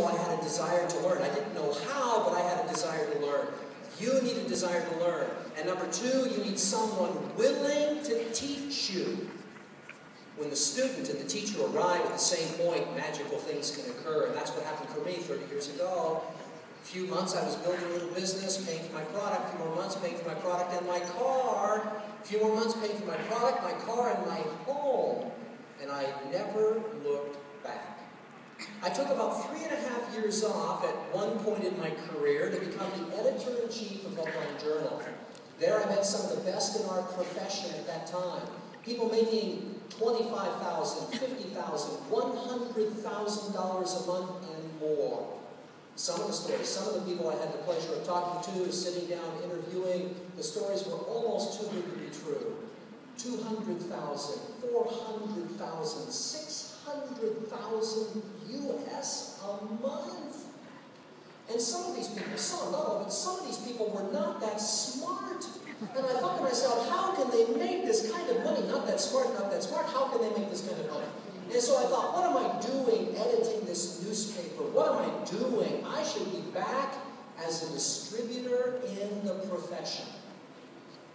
ago, I had a desire to learn. I didn't know how, but I had a desire to learn. You need a desire to learn. And number two, you need someone willing to teach you. When the student and the teacher arrive at the same point, magical things can occur. And that's what happened for me 30 years ago. A few months I was building a little business, paying for my product. A few more months paying for my product and my car. A few more months paying for my product, my car, and my home. And I never looked back. I took about 3.5 years off at one point in my career to become the editor-in-chief of Ballroom Journal. There I met some of the best in our profession at that time. People making $25,000, $50,000, $100,000 a month and more. Some of the stories, some of the people I had the pleasure of talking to, sitting down, interviewing, the stories were almost too good to be true. 200,000, 400,000, 600,000 US a month. And some of these people, some, not all, but some of these people were not that smart. And I thought to myself, how can they make this kind of money? Not that smart, not that smart. How can they make this kind of money? And so I thought, what am I doing editing this newspaper? What am I doing? I should be back as a distributor in the profession.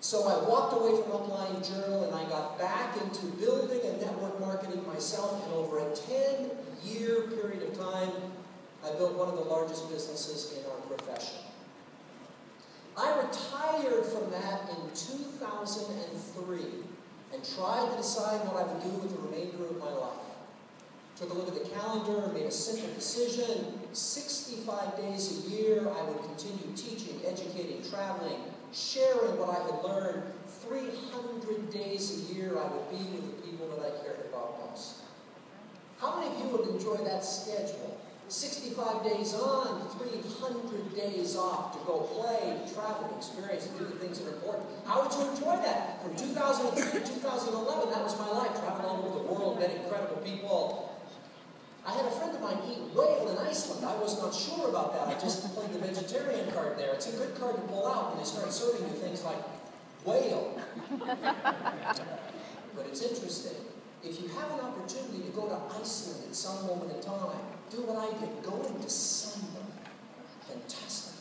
So I walked away from Upline Journal and I got back into building and network marketing myself. And over a 10-year period of time, I built one of the largest businesses in our profession. I retired from that in 2003 and tried to decide what I would do with the remainder of my life. Took a look at the calendar, made a simple decision. 65 days a year, I would continue teaching, educating, traveling, sharing what I had learned. 300 days a year, I would be with the people that I cared about most. How many of you would enjoy that schedule? 65 days on, 300 days off to go play, travel, experience, and do the things that are important. How would you enjoy that? From 2003 to 2011, that was my life. Traveling all over the world, met incredible people. I had a friend of mine eat whale in Iceland. I was not sure about that. I just played the vegetarian card there. It's a good card to pull out when they start serving you things like whale. But it's interesting. If you have an opportunity to go to Iceland at some moment in time, do what I did. Go into Sunway. Fantastic.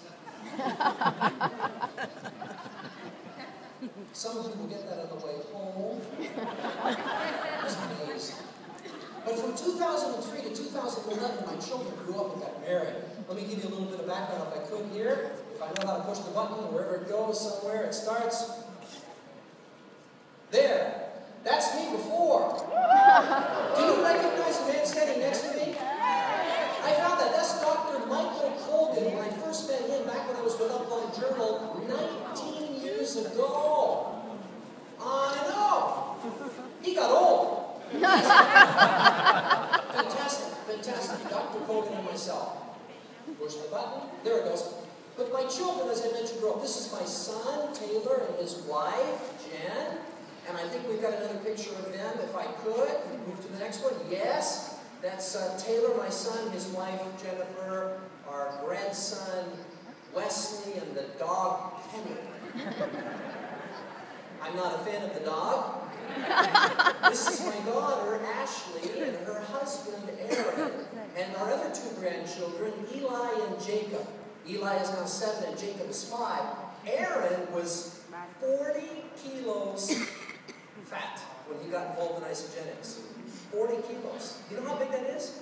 Some of you will get that on the way home. It's amazing. But from 2003 to 2011, my children grew up and got married. Let me give you a little bit of background if I could here. If I know how to push the button, wherever it goes, somewhere it starts. There. That's me before. Do you recognize the man standing next to me? I found that. That's Dr. Michael Colgan when I first met him back when I was with Upline Journal 19 years ago. I know. He got old. Fantastic, fantastic. Dr. Colgan and myself. Push the button. There it goes. But my children, as I mentioned, grew up. This is my son, Taylor, and his wife, Jen. And I think we've got another picture of them, if I could. Move to the next one. Yes. That's Taylor, my son, his wife, Jennifer, our grandson, Wesley, and the dog, Penny. I'm not a fan of the dog. This is my daughter, Ashley, and her husband, Aaron. And our other two grandchildren, Eli and Jacob. Eli is now 7 and Jacob is 5. Aaron was 40 kilos fat when he got involved in Isagenix. 40 kilos. You know how big that is?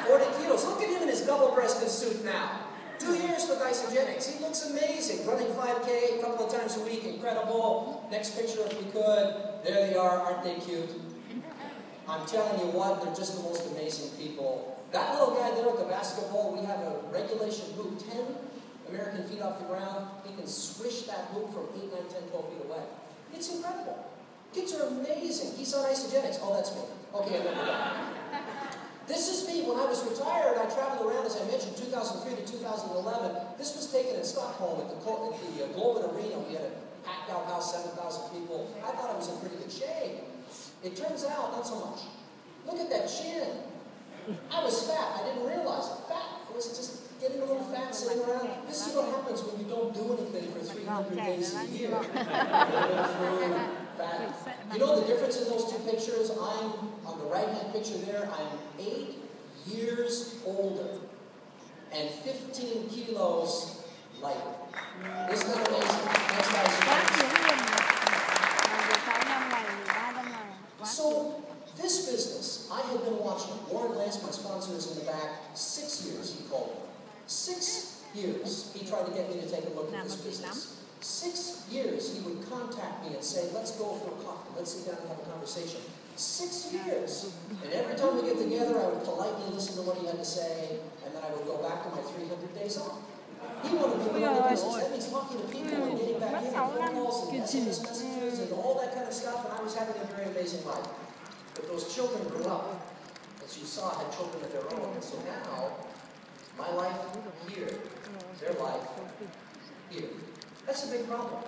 40 kilos. Look at him in his double-breasted suit now. 2 years with Isagenix. He looks amazing. Running 5K a couple of times a week. Incredible. Next picture if we could. There they are. Aren't they cute? I'm telling you what, they're just the most amazing people. That little guy there with the basketball, we have a regulation hoop, 10 American feet off the ground. He can swish that hoop from 8, 9, 10, 12 feet away. It's incredible. Kids are amazing. He's on Isagenix. Oh, that's me. Okay, I'm done. This is me. When I was retired, I traveled around, as I mentioned, 2003 to 2011. This was taken in Stockholm at the Globen Arena. We had a packed out house, 7,000 people. I thought I was in pretty good shape. It turns out, not so much. Look at that chin. I was fat. I didn't realize it. Fat. I was just getting a little fat sitting around. This is what happens when you don't do anything for 300 days a year. fat. You know the difference in those two pictures? I'm, on the right-hand picture there, I'm 8 years older and 15 kilos lighter. Isn't that amazing? That's nice. So, this business, I had been watching. Warren Lance, my sponsor, is in the back. 6 years, he called me. 6 years, he tried to get me to take a look at this business. 6 years, he would contact me and say, let's go for a coffee. Let's sit down and have a conversation. 6 years. And every time we get together, I would politely listen to what he had to say, and then I would go back to my 300 days off. He wanted me to run the business. That means talking to people and getting back in, and phone calls and SMS messages and all that kind of stuff, and I was having a very amazing life. But those children grew up, as you saw, had children of their own. And so now, my life here, their life here. That's a big problem.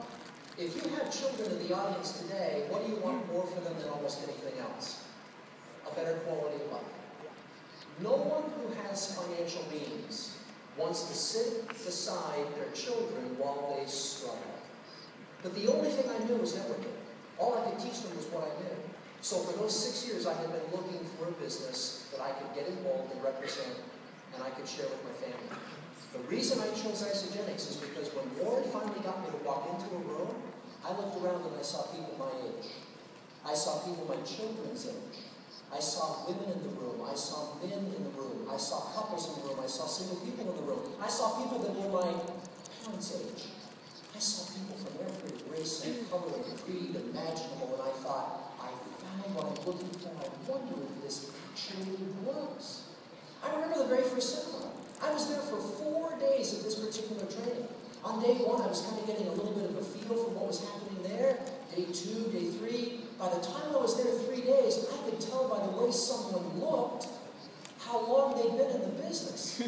If you have children in the audience today, what do you want more for them than almost anything else? A better quality of life. No one who has financial means wants to sit beside their children while they struggle. But the only thing I knew was networking. All I could teach them was what I knew. So for those 6 years, I had been looking for a business that I could get involved and represent, and I could share with my family. The reason I chose Isagenix is because when Warren finally got me to walk into a room, I looked around and I saw people my age. I saw people my children's age. I saw women in the room. I saw men in the room. I saw couples in the room. I saw single people in the room. I saw people that were my parents' age. I saw people from every race and color and creed imaginable, and I thought, I found what I'm looking for. I wonder if this actually works. I remember the very first seminar. I was there for 4 days of this particular training. On day 1, I was kind of getting a little bit of a feel for what was happening there. Day 2, day 3. By the time I was there 3 days, I could tell by the way someone looked how long they'd been in the business.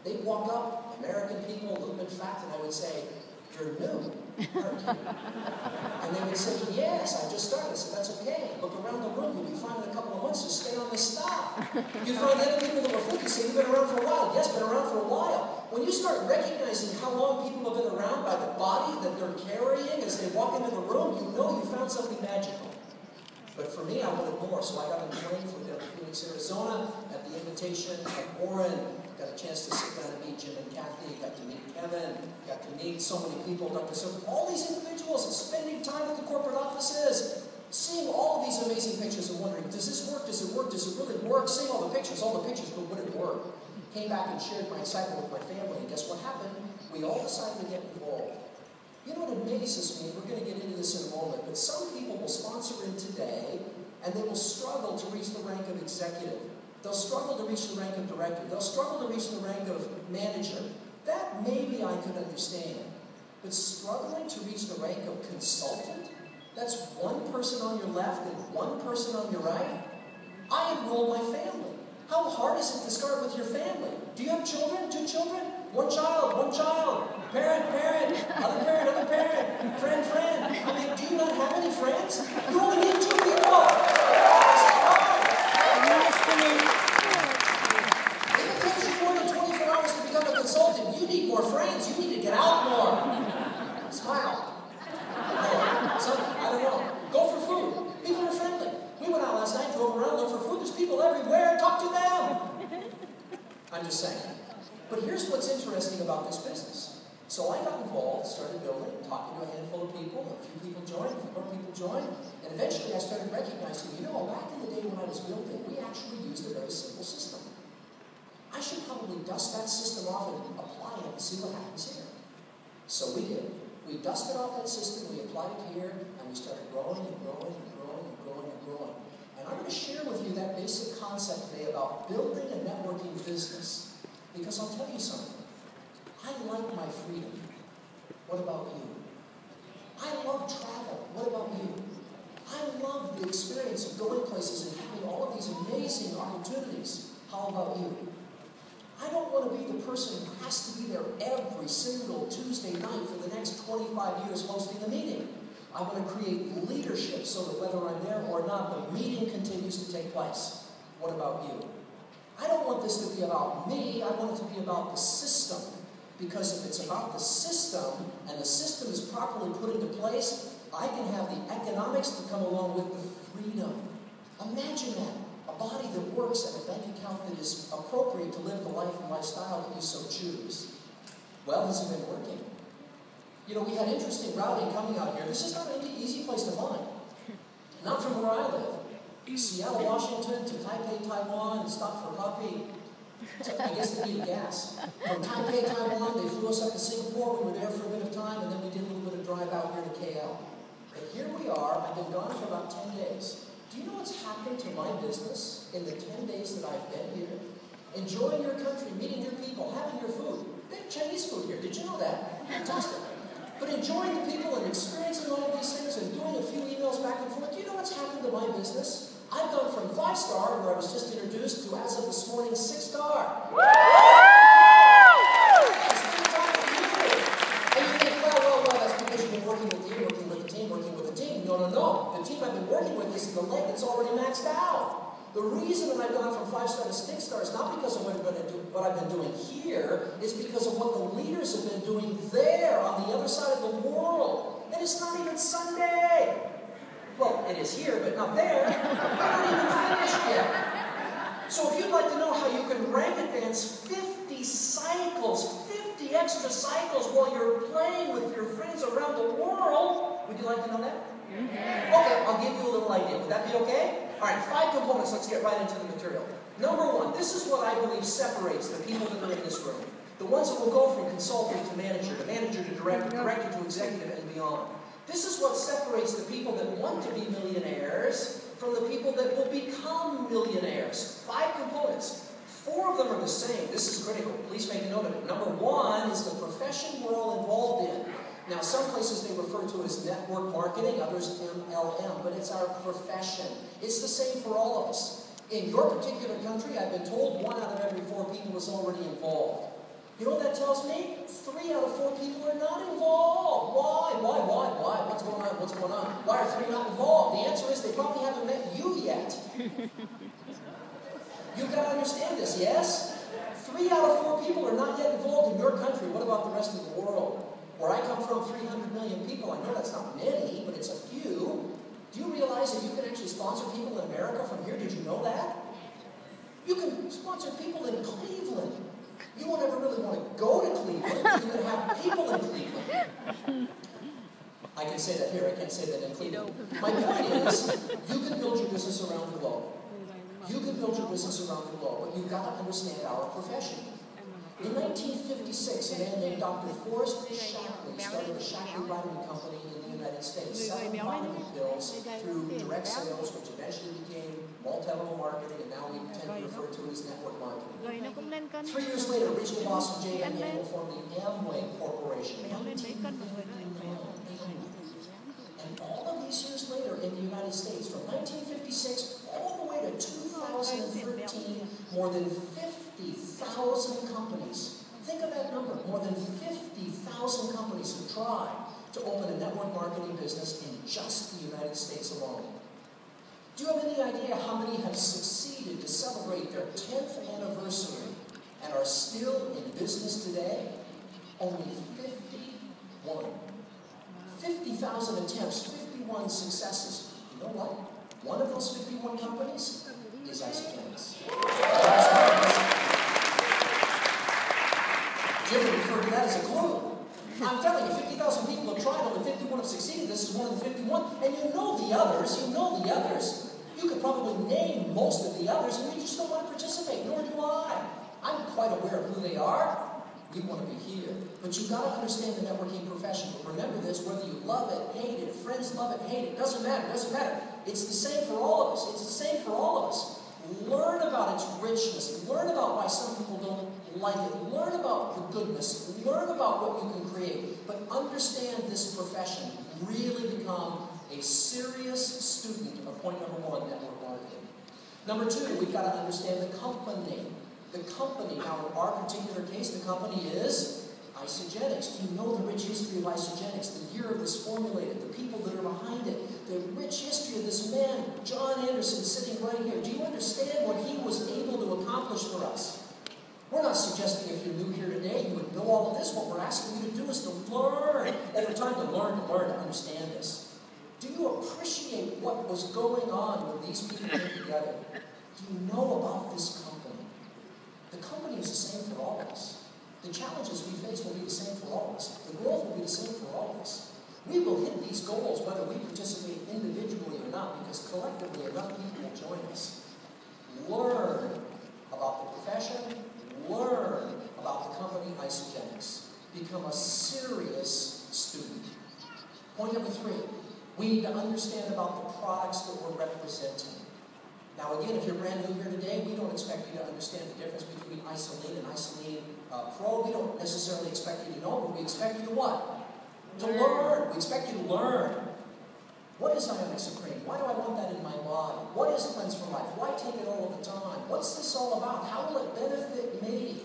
They'd walk up, American people, a little bit fat, and I would say, you're new, aren't you? And they would say, yes, I just started. I said, that's okay. Look around the room. You'll be fine in a couple of months. Just stay on this stuff. You find other people that were 50 say, you've been around for a while. Yes, been around for a while. When you start recognizing how long people have been around by the body that they're carrying as they walk into the room, you know you found something magical. But for me, I wanted more, so I got on a plane from down to Phoenix, Arizona, at the invitation of Warren. Got a chance to sit down and meet Jim and Kathy, got to meet Kevin, got to meet so many people, Dr. Silver, all these individuals, and spending time at the corporate offices, seeing all of these amazing pictures and wondering, does this work, does it work, does it really work? Seeing all the pictures, but would it work? Came back and shared my excitement with my family, and guess what happened? We all decided to get involved. You know what amazes me, we're going to get into this in a moment, but some people will sponsor in today, and they will struggle to reach the rank of executive. They'll struggle to reach the rank of director. They'll struggle to reach the rank of manager. That maybe I could understand. But struggling to reach the rank of consultant? That's one person on your left and one person on your right? I enrolled my family. How hard is it to start with your family? Do you have children? 2 children? One child, parent, other parent, friend. I mean, do you not have any friends? You only need 2 people. If it takes you more than 24 hours to become a consultant, you need more friends. You need to get out more. Smile. I don't know. Go for food. People are friendly. We went out last night, drove around, looked for food. There's people everywhere. Talk to them. I'm just saying. But here's what's interesting about this business. So I got involved, started building, talking to a handful of people. A few people joined, a few more people joined. And eventually I started recognizing, you know, back in the day when I was building, we actually used a very simple system. I should probably dust that system off and apply it and see what happens here. So we did. We dusted off that system, we applied it here, and we started growing and growing and growing and growing and growing. And I'm going to share with you that basic concept today about building a networking business. Because I'll tell you something. I like my freedom. What about you? I love travel. What about you? I love the experience of going places and having all of these amazing opportunities. How about you? I don't want to be the person who has to be there every single Tuesday night for the next 25 years hosting a meeting. I want to create leadership so that whether I'm there or not, the meeting continues to take place. What about you? I don't want this to be about me. I want it to be about the system. Because if it's about the system, and the system is properly put into place, I can have the economics to come along with the freedom. Imagine that. A body that works and a bank account that is appropriate to live the life and lifestyle that you so choose. Well, has it been working? You know, we had interesting routing coming out here. This is not an easy place to find. Not from where I live. Seattle, Washington to Taipei, Taiwan, and stop for coffee. I guess they needed gas. From Taipei, Taiwan, they flew us up to Singapore. We were there for a bit of time, and then we did a little bit of drive out here to KL. But here we are. I've been gone for about 10 days. Do you know what's happened to my business in the 10 days that I've been here? Enjoying your country, meeting your people, having your food. They have Chinese food here. Did you know that? Fantastic. But enjoying the people and experiencing all of these things and doing a few emails back and forth. Do you know what's happened to my business? I've gone from 5-star, where I was just introduced, to, as of this morning, 6-star. And you think, well, that's because you've been working with you, working with the team, working with the team. No. The team I've been working with is the leg that's already maxed out. The reason that I've gone from 5-star to 6-star is not because of what I've been doing here. It's because of what the leaders have been doing there on the other side of the world. And it's not even Sunday. Well, it is here, but not there. We're not even finished yet. So if you'd like to know how you can rank advance 50 cycles, 50 extra cycles while you're playing with your friends around the world, would you like to know that? Okay, I'll give you a little idea. Would that be okay? All right, 5 components. Let's get right into the material. Number 1, this is what I believe separates the people that are in this room. The ones that will go from consultant to manager to director, director to executive, and beyond. This is what separates the people that want to be millionaires from the people that will become millionaires. 5 components. 4 of them are the same. This is critical. Please make a note of it. Number 1 is the profession we're all involved in. Now, some places they refer to it as network marketing, others MLM, but it's our profession. It's the same for all of us. In your particular country, I've been told 1 out of every 4 people is already involved. You know what that tells me? 3 out of 4 people are not involved. Why? What's going on? Why are 3 not involved? The answer is they probably haven't met you yet. You've got to understand this, yes? 3 out of 4 people are not yet involved in your country. What about the rest of the world? Where I come from, 300 million people. I know that's not many, but it's a few. Do you realize that you can actually sponsor people in America from here? Did you know that? You can sponsor people in Cleveland. You won't ever really want to go to Cleveland. You're going to have people in Cleveland. I can say that here. I can't say that in Cleveland. My point is, you can build your business around the globe. You can build your business around the globe, but you've got to understand our profession. In 1956, a man named Dr. Forrest Shapley started a Shapley Writing Company in the United States, selling vitamin pills through direct sales, which eventually became multi-level marketing, and now we tend to refer to it as network marketing. 3 years later, regional boss of J.M. Yankee formed the Amway Corporation. And all of these years later in the United States, from 1956 all the way to 2013, more than 50,000 companies. Think of that number. More than 50,000 companies have tried to open a network marketing business in just the United States alone. Do you have any idea how many have succeeded to celebrate their 10th anniversary and are still in business today? Only 51. 50,000 attempts, 51 successes. You know what? One of those 51 companies is Isagenix. Jim referred to that as a clue. I'm telling you, 50,000 people have tried, only 51 have succeeded. This is one of the 51. And you know the others. You could probably name most of the others, and you just don't want to participate, nor do I. I'm quite aware of who they are. We want to be here. But you've got to understand the networking profession. But remember this, whether you love it, hate it, friends love it, hate it, doesn't matter. It's the same for all of us. Learn about its richness. Learn about why some people don't like it. Learn about the goodness. Learn about what you can create. But understand this profession. Really become a serious student of point number 1, network marketing. Number 2, we've got to understand the company. The company, now in our particular case, the company is Isagenix. Do you know the rich history of Isagenix? The year it was formulated, the people that are behind it, the rich history of this man, John Anderson, sitting right here. Do you understand what he was able to accomplish for us? We're not suggesting if you're new here today, you would know all of this. What we're asking you to do is to learn. Over time, to learn, to understand this. Do you appreciate what was going on when these people came together? Do you know about this company? The company is the same for all of us. The challenges we face will be the same for all of us. The growth will be the same for all of us. We will hit these goals whether we participate individually or not, because collectively enough people will join us. Learn about the profession. Learn about the company Isagenix. Become a serious student. Point number 3. We need to understand about the products that we're representing. Now again, if you're brand new here today, we don't expect you to understand the difference between Isoline and Isoline Pro. We don't necessarily expect you to know, but we expect you to what? To learn. We expect you to learn. What is isoprene? Why do I want that in my body? What is Cleanse for Life? Why take it all of the time? What's this all about? How will it benefit me?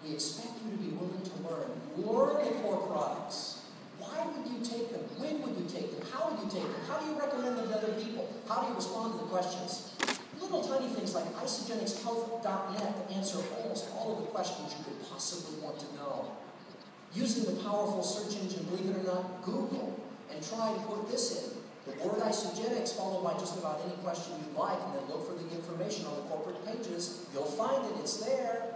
We expect you to be willing to learn. Learn the core products. Why would you take them? When would you take them? How would you take them? How do you recommend them to other people? How do you respond to the questions? Little tiny things like isagenixhealth.net to answer almost all of the questions you could possibly want to know. Using the powerful search engine, believe it or not, Google, and try to put this in. The word Isagenix followed by just about any question you like, and then look for the information on the corporate pages. You'll find it. It's there.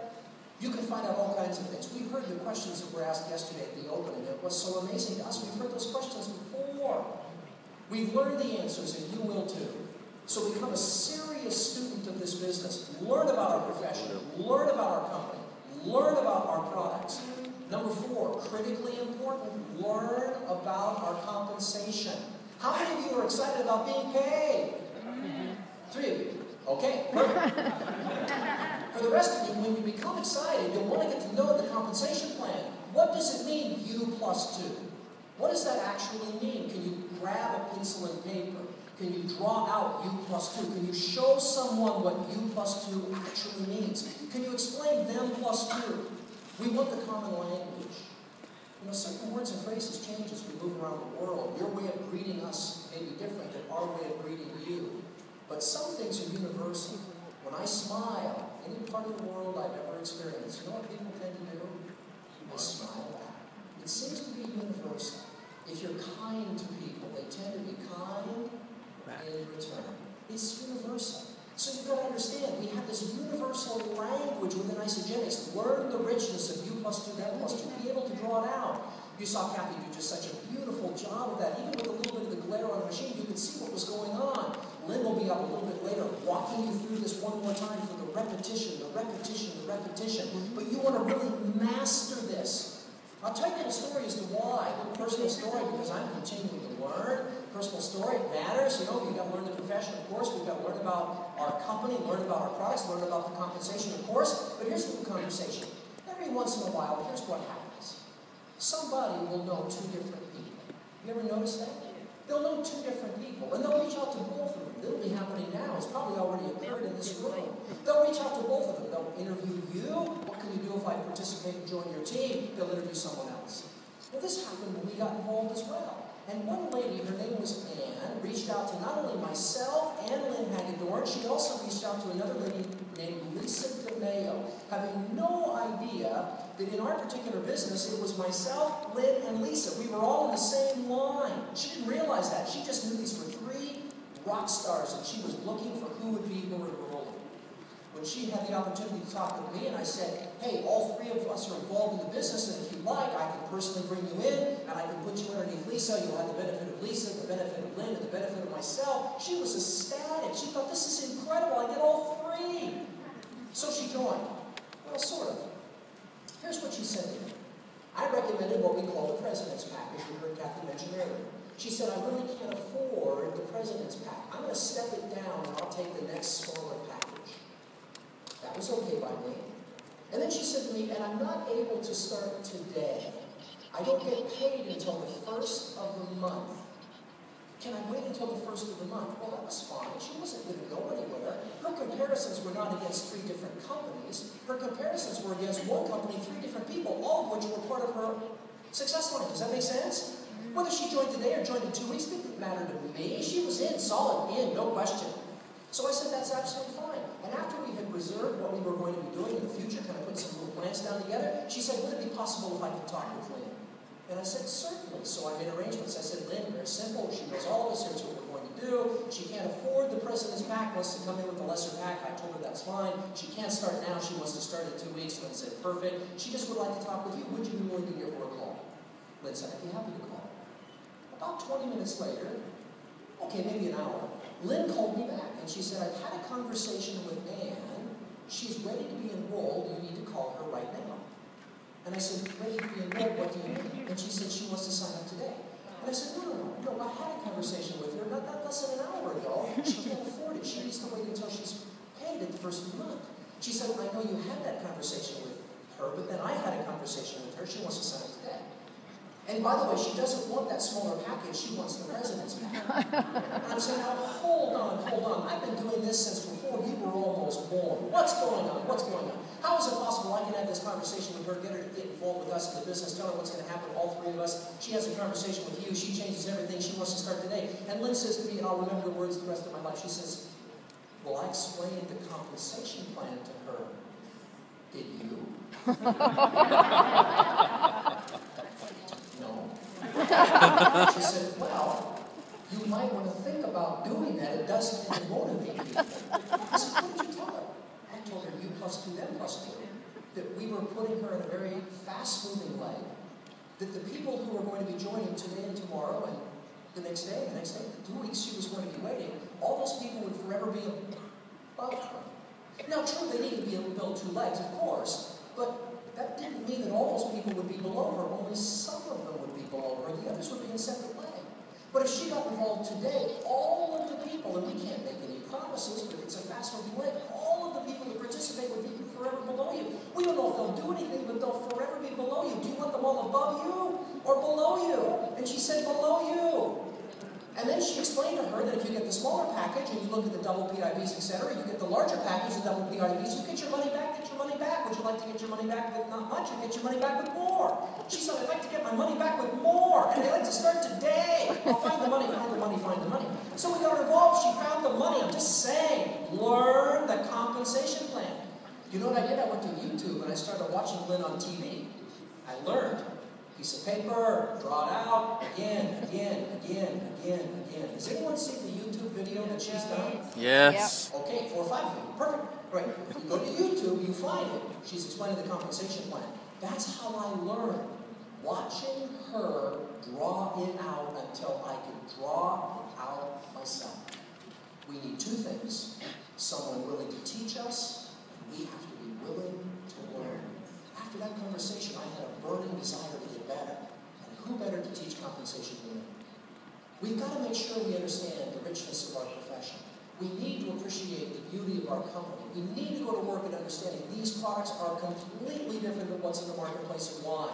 You can find out all kinds of things. We heard the questions that were asked yesterday at the opening. It was so amazing to us. We've heard those questions before. We've learned the answers, and you will too. So become a serious student of this business. Learn about our profession. Learn about our company. Learn about our products. Number 4, critically important, learn about our compensation. How many of you are excited about being paid? 3 of you. Okay, perfect. For the rest of you, when you become excited, you'll want to get to know the compensation plan. What does it mean, U+2? What does that actually mean? Can you grab a pencil and paper? Can you draw out U+2? Can you show someone what U+2 actually means? Can you explain them +2? We want the common language. You know, certain words and phrases change as we move around the world. Your way of greeting us may be different than our way of greeting you. But some things are universal. When I smile, any part of the world I've ever experienced, you know what people tend to do? They smile back. It seems to be universal. If you're kind to people, they tend to be kind in return. It's universal. So you've got to understand, we have this universal language within Isagenix. Learn the richness of U+2, that +2, be able to draw it out. You saw Kathy do just such a beautiful job of that. Even with a little bit of the glare on the machine, you could see what was going on. Lynn will be up a little bit later, walking you through this one more time for the repetition, the repetition, the repetition. But you want to really master this. I'll tell you a little story as to why. A little personal story, because I'm continuing to learn. Personal story matters. You know, we've got to learn the profession, of course. We've got to learn about our company, learn about our products, learn about the compensation, of course. But here's a little conversation. Every once in a while, here's what happens. Somebody will know 2 different people. You ever notice that? They'll know 2 different people, and they'll reach out to both of them. It'll be happening now. It's probably already occurred in this room. They'll reach out to both of them. They'll interview you. What can you do if I participate and join your team? They'll interview someone else. Well, this happened when we got involved as well. And one lady, her name was Anne, reached out to not only myself and Lynn Hagedorn, she also reached out to another lady named Lisa DeMayo, having no idea that in our particular business, it was myself, Lynn, and Lisa. We were all in the same line. She didn't realize that. She just knew these were 3 rock stars, and she was looking for who would be her role. When she had the opportunity to talk with me, and I said, hey, all 3 of us are involved in the business, and if you like, I can personally bring you in, and I can put you underneath Lisa. You'll have the benefit of Lisa, the benefit of Lynn, and the benefit of myself. She was ecstatic. She thought, this is incredible. I get all 3. So she joined. Well, sort of. Here's what she said to me. I recommended what we call the President's Package, we heard Kathy mention earlier. She said, I really can't afford the President's Pack. I'm going to step it down, and I'll take the next smaller package. That was okay by me. And then she said to me, and I'm not able to start today. I don't get paid until the 1st of the month. Can I wait until the 1st of the month? Well, that was fine. She wasn't going to go anywhere. Her comparisons were not against 3 different companies. Her comparisons were against one company, 3 different people, all of which were part of her success line. Does that make sense? Whether she joined today or joined in 2 weeks, it didn't matter to me. She was in, solid, in, no question. So I said, that's absolutely fine. And after we had reserved what we were going to be doing in the future, kind of put some little plans down together, she said, would it be possible if I could talk with Lynn? And I said, certainly. So I made arrangements. I said, Lynn, very simple. She knows all of us. Here's what we're going to do. She can't afford the president's pack, wants to come in with the lesser pack. I told her that's fine. She can't start now. She wants to start in 2 weeks. Lynn said, perfect. She just would like to talk with you. Would you be willing to give her a call? Lynn said, I'd be happy to call. About 20 minutes later, okay, maybe an hour, Lynn called me back. And she said, I've had a conversation with Anne. She's ready to be enrolled. You need to call her right now. And I said, ready to be enrolled, what do you mean? And she said, she wants to sign up today. And I said, no, I had a conversation with her not less than an hour ago. She can't afford it. She needs to wait until she's paid at the first of the month. She said, I know you had that conversation with her, but then I had a conversation with her. She wants to sign up today. And by the way, she doesn't want that smaller package. She wants the president's package. And I'm saying, now, hold on. I've been doing this since before you were almost born. What's going on? How is it possible I can have this conversation with her, get her to get involved with us in the business, tell her what's going to happen, all three of us. She has a conversation with you. She changes everything. She wants to start today. And Lynn says to me, and I'll remember the words the rest of my life, she says, well, I explained the compensation plan to her. Did you? No. She said, well, you might want to think about doing that. It doesn't even motivate people. I said, what did you tell her? I told her, you plus 2, them plus 2. That we were putting her in a very fast-moving way. That the people who were going to be joining today and tomorrow and the next day, the 2 weeks she was going to be waiting, all those people would forever be above her. Now, true, they need to be able to build 2 legs, of course, but that didn't mean that all those people would be below her. Only some of them would be below her. The others would be in separate leg. But if she got involved today, all of the people, and we can't make any promises, but it's a fast-moving leg, all of the people that participate would be forever below you. We don't know if they'll do anything, but they'll forever be below you. Do you want them all above you or below you? And she said, below you. And then she explained to her that if you get the smaller package and you look at the double PIBs, etc., you get the larger package, the double PIBs, you get your money back, Would you like to get your money back with not much or get your money back with more? She said, I'd like to get my money back with more, and I'd like to start today. I'll find the money, find the money. So we got involved, she found the money. I'm just saying, learn the compensation plan. You know what I did? I went to YouTube and I started watching Lynn on TV. I learned. Piece of paper, draw it out, again. Has anyone seen the YouTube video that she's done? Yes. Yep. Okay, 4 or 5 of you. Perfect. Right. If you go to YouTube, you find it. She's explaining the compensation plan. That's how I learned. Watching her draw it out until I could draw it out myself. We need 2 things. Someone willing to teach us, and we have to be willing to learn. After that conversation, I had a burning desire to get better. And who better to teach compensation than me? We've got to make sure we understand the richness of our profession. We need to appreciate the beauty of our company. We need to go to work and understanding these products are completely different than what's in the marketplace and why.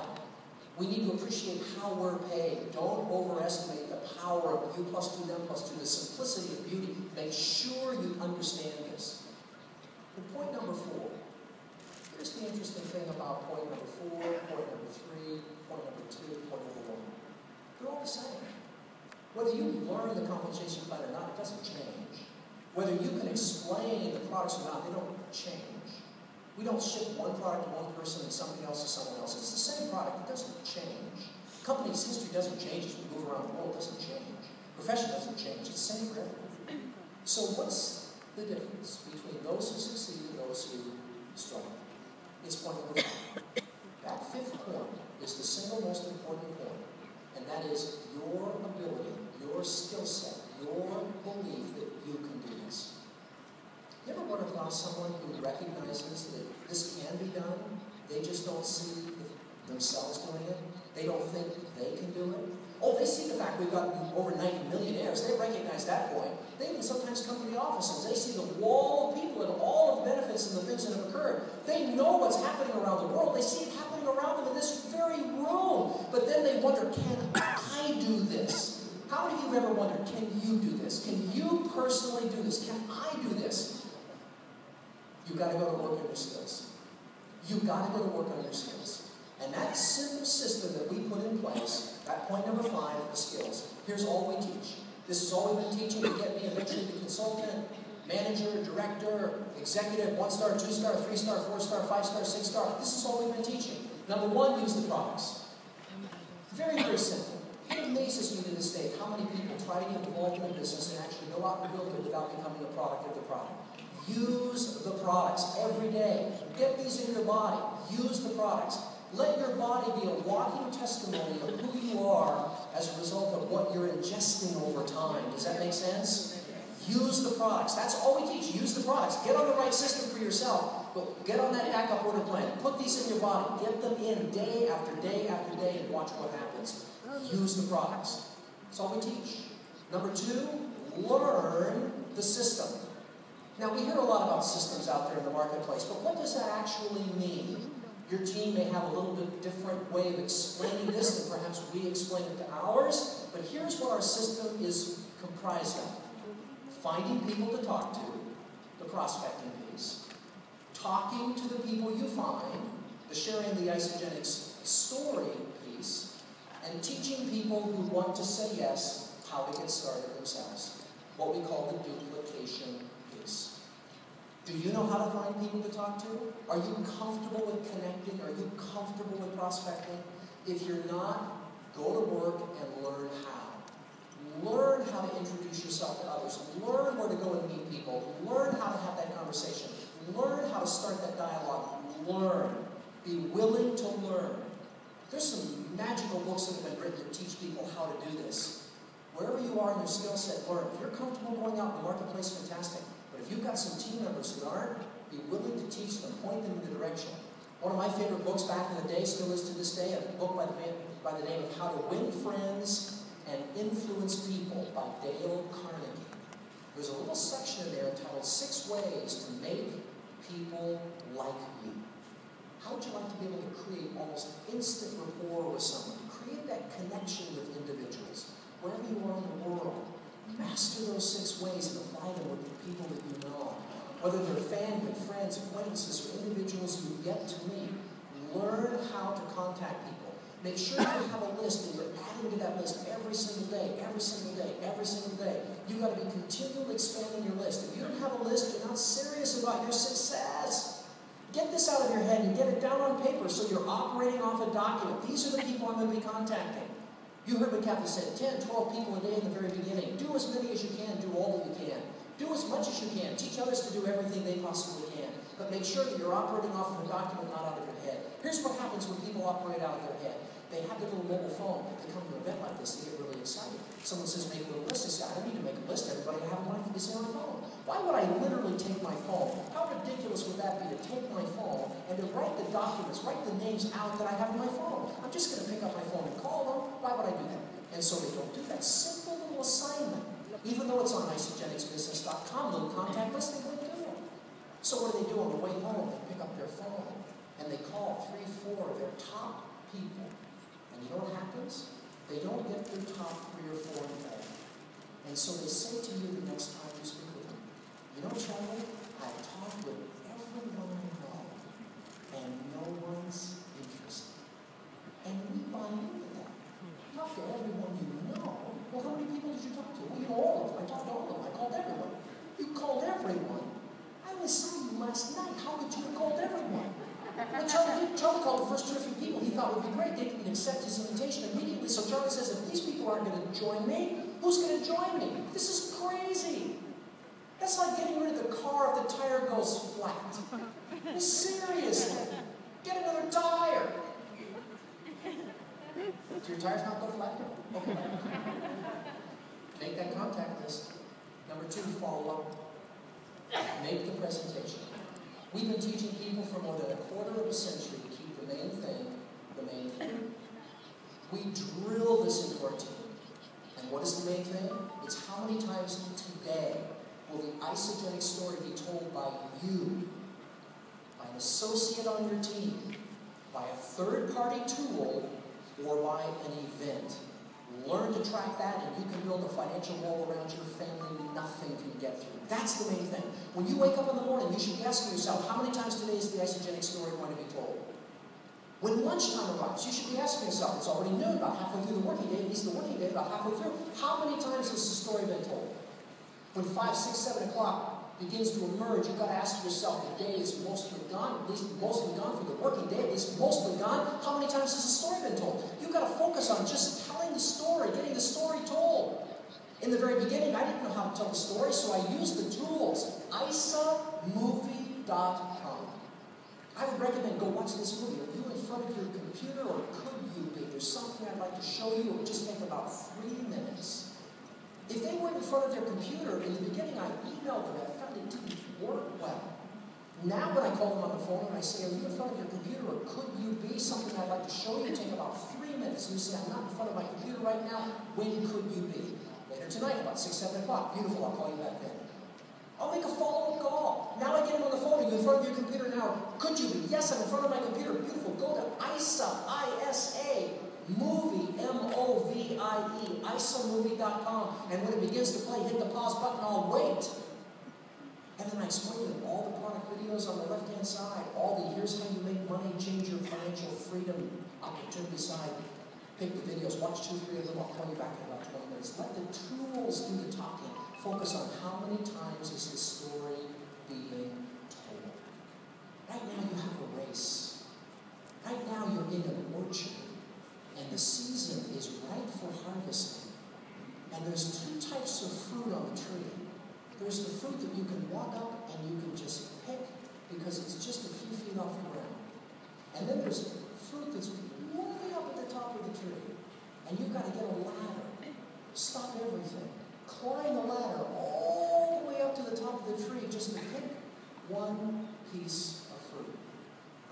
We need to appreciate how we're paid. Don't overestimate the power of you plus 2, them plus 2, the simplicity of beauty. Make sure you understand this. And point number 4. Here's the interesting thing about point number 4, point number 3, point number 2, point number 1. They're all the same. Whether you learn the compensation plan or not, it doesn't change. Whether you can explain the products or not, they don't change. We don't ship one product to one person and something else to someone else. It's the same product. It doesn't change. Company's history doesn't change as we move around the world. It doesn't change. Profession doesn't change. It's the same for everyone. So what's the difference between those who succeed and those who struggle? It's point number 5. That 5th point is the single most important point, and that is your ability, your skill set, your belief that you can do this. You ever run across someone who recognizes that this can be done? They just don't see themselves doing it. They don't think they can do it. Oh, they see the fact we've got over 90 millionaires. They recognize that point. They even sometimes come to the offices. They see the wall of people and all of the benefits and the things that have occurred. They know what's happening around the world. They see it happening around them in this very room. But then they wonder, can I do this? How many of you have ever wondered, can you do this? Can you personally do this? Can I do this? You've got to go to work on your skills. You've got to go to work on your skills. And that simple system that we put in place, that point number 5, the skills, here's all we teach. This is all we've been teaching to get me eventually the consultant, manager, director, executive, 1-star, 2-star, 3-star, 4-star, 5-star, 6-star. This is all we've been teaching. Number 1, use the products. Very, very simple. It amazes me to this day how many people try to get involved in a business and actually go out and build it without becoming a product of the product. Use the products every day. Get these in your body. Use the products. Let your body be a walking testimony of who you are as a result of what you're ingesting over time. Does that make sense? Use the products. That's all we teach. Use the products. Get on the right system for yourself. But get on that backup order plan. Put these in your body. Get them in day after day after day and watch what happens. Use the products. That's all we teach. Number 2, learn the system. Now, we hear a lot about systems out there in the marketplace, but what does that actually mean? Your team may have a little bit different way of explaining this than perhaps we explain it to ours, but here's what our system is comprised of. Finding people to talk to, the prospecting piece. Talking to the people you find, the sharing the Isagenix story piece, and teaching people who want to say yes how to get started themselves. What we call the duplication piece. Do you know how to find people to talk to? Are you comfortable with connecting? Are you comfortable with prospecting? If you're not, go to work and learn how. Learn how to introduce yourself to others. Learn where to go and meet people. Learn how to have that conversation. Learn how to start that dialogue. Learn. Be willing to learn. There's some magical books that have been written that teach people how to do this. Wherever you are in your skill set, learn. If you're comfortable going out in the marketplace, fantastic. But if you've got some team members that aren't, be willing to teach them, point them in the direction. One of my favorite books back in the day, still is to this day, a book by the name of How to Win Friends and Influence People by Dale Carnegie. There's a little section in there entitled 6 Ways to Make People Like You. How would you like to be able to create almost instant rapport with someone? Create that connection with individuals. Wherever you are in the world, master those 6 ways and apply them with the people that you know. Whether they're family, friends, acquaintances, or individuals you've yet to meet, learn how to contact people. Make sure you have a list and you're adding to that list every single day, every single day, every single day. You've got to be continually expanding your list. If you don't have a list, you're not serious about your success. Get this out of your head and get it down on paper so you're operating off a document. These are the people I'm going to be contacting. You heard what Kathy said, 10, 12 people a day in the very beginning. Do as many as you can, do all that you can. Do as much as you can. Teach others to do everything they possibly can. But make sure that you're operating off of a document, not out of your head. Here's what happens when people operate out of their head. They have their little mobile phone. They come to an event like this, they get really excited. Someone says, make a little list. They say, I don't need to make a list. Everybody I have in life is on my phone. Why would I literally take my phone? How ridiculous would that be to take my phone and to write the documents, write the names out that I have in my phone? I'm just going to pick up my phone and call them. Why would I do that? And so they don't do that simple little assignment. Even though it's on isagenixbusiness.com, little contact list, they wouldn't do it. So what do? On the way home, they pick up their phone and they call 3, 4 of their top people. And you know what happens? They don't get their top 3 or 4 involved. And so they say to you the next time you speak with them, you know, Charlie, I've talked with everyone I know, and no one's interested. And we buy into that. Talk to everyone you know. Well, how many people did you talk to? Well, you know all of them. I talked to all of them. I called everyone. You called everyone. I only saw you last night. How could you have called everyone? Well, Charlie called the first 2 or 3 people he thought would be great. They didn't accept his invitation immediately. So Charlie says, if these people aren't going to join me, who's going to join me? This is crazy. That's like getting rid of the car if the tire goes flat. Seriously. Get another tire. Do your tires not go flat? Okay. Make that contact list. Number 2, follow up. Make the presentation. We've been teaching people for more than a quarter of a century to keep the main thing, the main thing. We drill this into our team. And what is the main thing? It's how many times today will the Isagenix story be told by you, by an associate on your team, by a third-party tool, or by an event. Learn to track that, and you can build a financial wall around your family nothing can get through. That's the main thing. When you wake up in the morning, you should be asking yourself, how many times today is the Isagenix story going to be told? When lunchtime arrives, you should be asking yourself, it's already noon, about halfway through the working day, at least the working day, about halfway through, how many times has the story been told? When 5, 6, 7 o'clock begins to emerge, you've got to ask yourself, the day is mostly gone, at least mostly gone for the working day, at least mostly gone. How many times has the story been told? You've got to focus on just telling the story, getting the story told. In the very beginning, I didn't know how to tell the story, so I used the tools. Isamovie.com. I would recommend go watch this movie. Are you in front of your computer, or could you be? There's something I'd like to show you. It would just take about 3 minutes. If they weren't in front of their computer, in the beginning I emailed them. I found it didn't work well. Now when I call them on the phone and I say, are you in front of your computer, or could you be? Something I'd like to show you. Take about 3 minutes. You say, I'm not in front of my computer right now. When could you be? Later tonight, about 6, 7 o'clock. Beautiful, I'll call you back then. I'll make a follow-up call. Now I get them on the phone. Are you in front of your computer now? Could you be? Yes, I'm in front of my computer. Beautiful. Go to ISA, movie, M-O-V-I-E, isamovie.com. And when it begins to play, hit the pause button. I'll wait. And then I explain to them all the product videos on the left-hand side. All the here's how you make money, change your financial freedom opportunity side. Pick the videos. Watch 2, 3 of them. I'll call you back in about 20 minutes. Let the tools do the talking. Focus on how many times is the story being told. Right now you have a race. Right now you're in an orchard, and the season is ripe for harvesting. And there's 2 types of fruit on the tree. There's the fruit that you can walk up and you can just pick because it's just a few feet off the ground. And then there's fruit that's way up at the top of the tree. And you've got to get a ladder. Stop everything. Climb the ladder all the way up to the top of the tree just to pick one piece of fruit.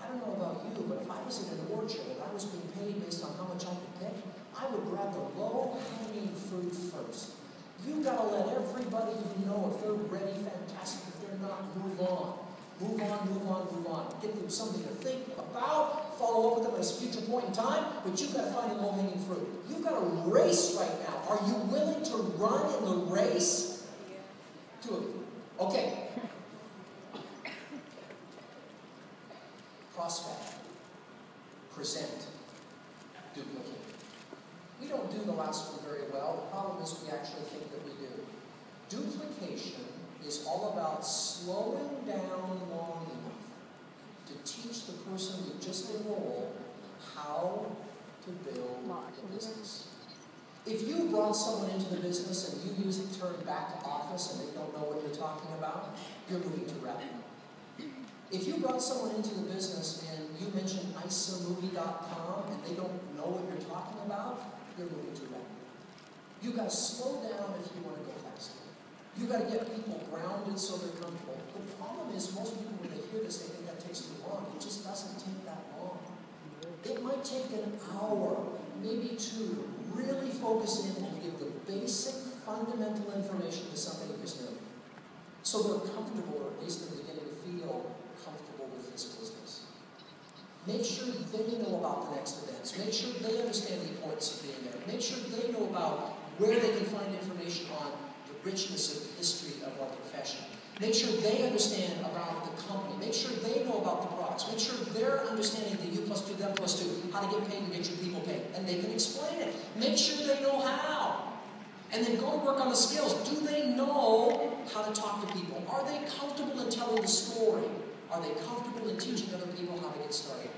I don't know about you, but if I was in an orchard and I was being paid based on how much I could pick, I would grab the low-hanging fruit first. You've got to let everybody you know, if they're ready, fantastic. If they're not, move on. Move on, move on, move on. Give them something to think about, follow up with them at a future point in time, but you've got to find a low-hanging fruit. You've got a race right now. Are you willing to run in the race? 2 of you. Okay. Prospect. Present. Duplicate. We don't do the last one very well. The problem is we actually think that we do. Duplication is all about slowing down long enough to teach the person who just enrolled how to build a business. If you brought someone into the business and you use the term back office and they don't know what you're talking about, you're moving too rapidly. If you brought someone into the business and you mentioned isamovie.com and they don't know what you're talking about, you're moving too rapidly. You've got to slow down if you want to go faster. You've got to get people grounded so they're comfortable. The problem is most people, when they hear this, they think that takes too long. It just doesn't take that long. It might take an hour, maybe 2, really focus in and give the basic, fundamental information to somebody who's new. So they're comfortable, or at least they're beginning to feel comfortable with this business. Make sure they know about the next events. Make sure they understand the importance of being there. Make sure they know about where they can find information on the richness of the history of our profession. Make sure they understand about the company. Make sure they know about the products. Make sure they're understanding the U plus 2, them plus 2, how to get paid and get your people paid. And they can explain it. Make sure they know how. And then go to work on the skills. Do they know how to talk to people? Are they comfortable in telling the story? Are they comfortable in teaching other people how to get started?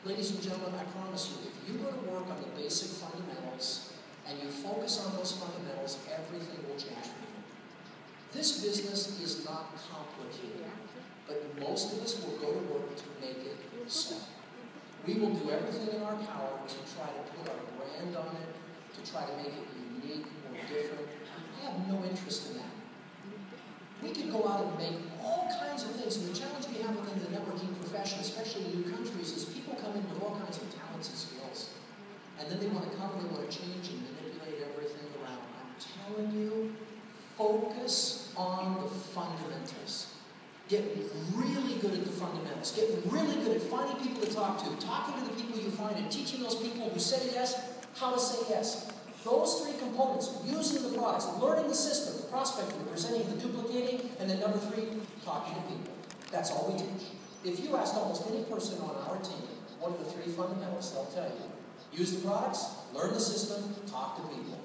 Ladies and gentlemen, I promise you, if you go to work on the basic fundamentals and you focus on those fundamentals, everything will change for you. This business is not complicated, but most of us will go to work to make it so. We will do everything in our power to try to put our brand on it, to try to make it unique or different. I have no interest in that. We could go out and make all kinds of things, and the challenge we have within the networking profession, especially in new countries, is people come in with all kinds of talents and skills. And then they want to come and they want to change and manipulate everything around. I'm telling you, focus on the fundamentals. Get really good at the fundamentals. Get really good at finding people to talk to, talking to the people you find, and teaching those people who say yes how to say yes. Those 3 components, using the products, learning the system, the prospecting, the presenting, the duplicating, and then number 3, talking to people. That's all we teach. If you asked almost any person on our team, what are the 3 fundamentals, they'll tell you. Use the products, learn the system, talk to people.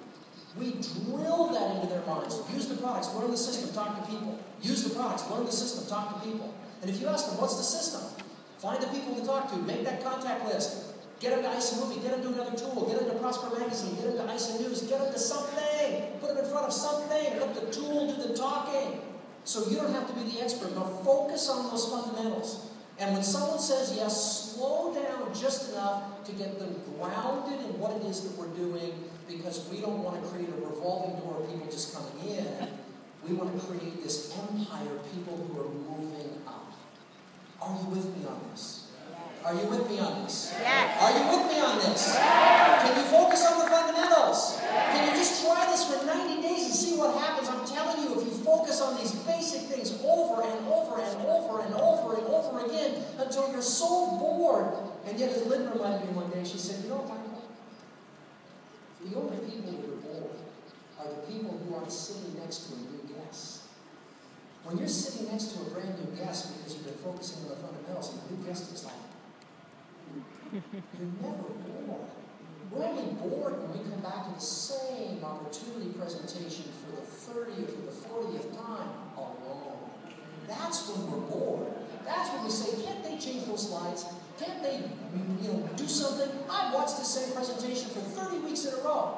We drill that into their minds. Use the products, learn the system, talk to people. Use the products, learn the system, talk to people. And if you ask them, what's the system? Find the people to talk to. Make that contact list. Get them to Isa Movie. Get them to another tool. Get them to Prosper Magazine. Get them to Isa News. Get them to something. Put them in front of something. Let the tool do the talking. So you don't have to be the expert, but focus on those fundamentals. And when someone says yes, slow down just enough to get them grounded in what it is that we're doing, because we don't want to create a revolving door of people just coming in. We want to create this empire of people who are moving up. Are you with me on this? Are you with me on this? Yes. Are you with me on this? Yes. Can you focus on the fundamentals? Yes. Can you just try this for 90 days and see what happens? I'm telling you, if you focus on these basic things over and over and over and over and over again until you're so bored. And yet, as Lynn reminded me one day, she said, you know what, Michael? The only people that are bored are the people who aren't sitting next to a new guest. When you're sitting next to a brand new guest because you've been focusing on the fundamentals, and the new guest is like, you're never bored. We're only bored when we come back to the same opportunity presentation for the 30th or the 40th time alone. That's when we're bored. That's when we say, can't they change those slides? Can't they, do something? I've watched the same presentation for 30 weeks in a row.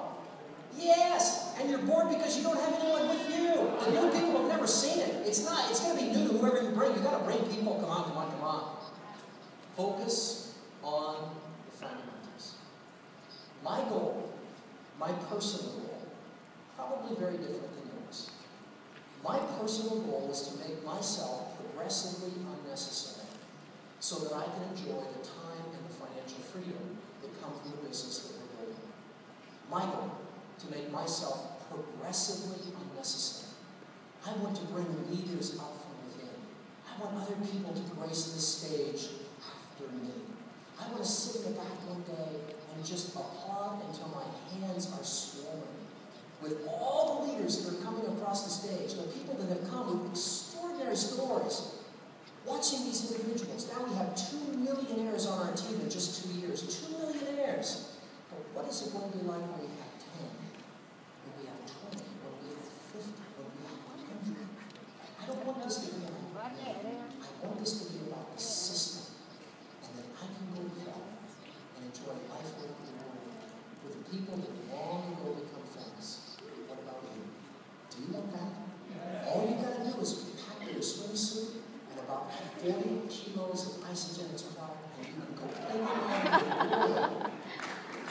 Yes, and you're bored because you don't have anyone with you. The new people have never seen it. It's going to be new to whoever you bring. You've got to bring people. Come on, come on, come on. Focus on the fundamentals. My goal, my personal goal, probably very different than yours. My personal goal is to make myself progressively unnecessary so that I can enjoy the time and the financial freedom that come from the business that we're building. My goal, to make myself progressively unnecessary. I want to bring leaders up from within. I want other people to grace this stage after me. I want to sit in the back one day and just applaud until my hands are swollen with all the leaders that are coming across the stage, the people that have come with extraordinary stories, watching these individuals. Now we have 2 millionaires on our team in just 2 years. 2 millionaires. But what is it going to be like when we have 10? When we have 20? When we have 50? When we have 100? I don't want this to be about me. I want this to be about the system. And that I can go forth and enjoy life around the world with the people that long ago become friends. What about you? Do you want that? All you got to do is pack your swimsuit and about 40 kilos of Isagenix product, and you can go anywhere in the world.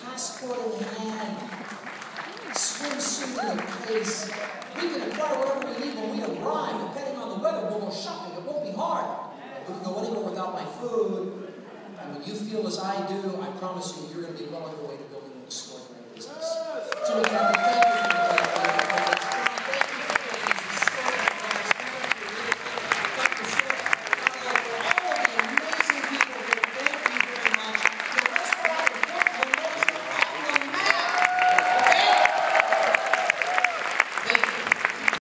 Passport in hand, swimsuit in the case. We can acquire whatever we need when we arrive, depending on the weather. We'll go shopping. It won't be hard. We can go anywhere without my food. And when you feel as I do, I promise you, you're going to be well on your way to building an extraordinary business. Jimmy Campbell,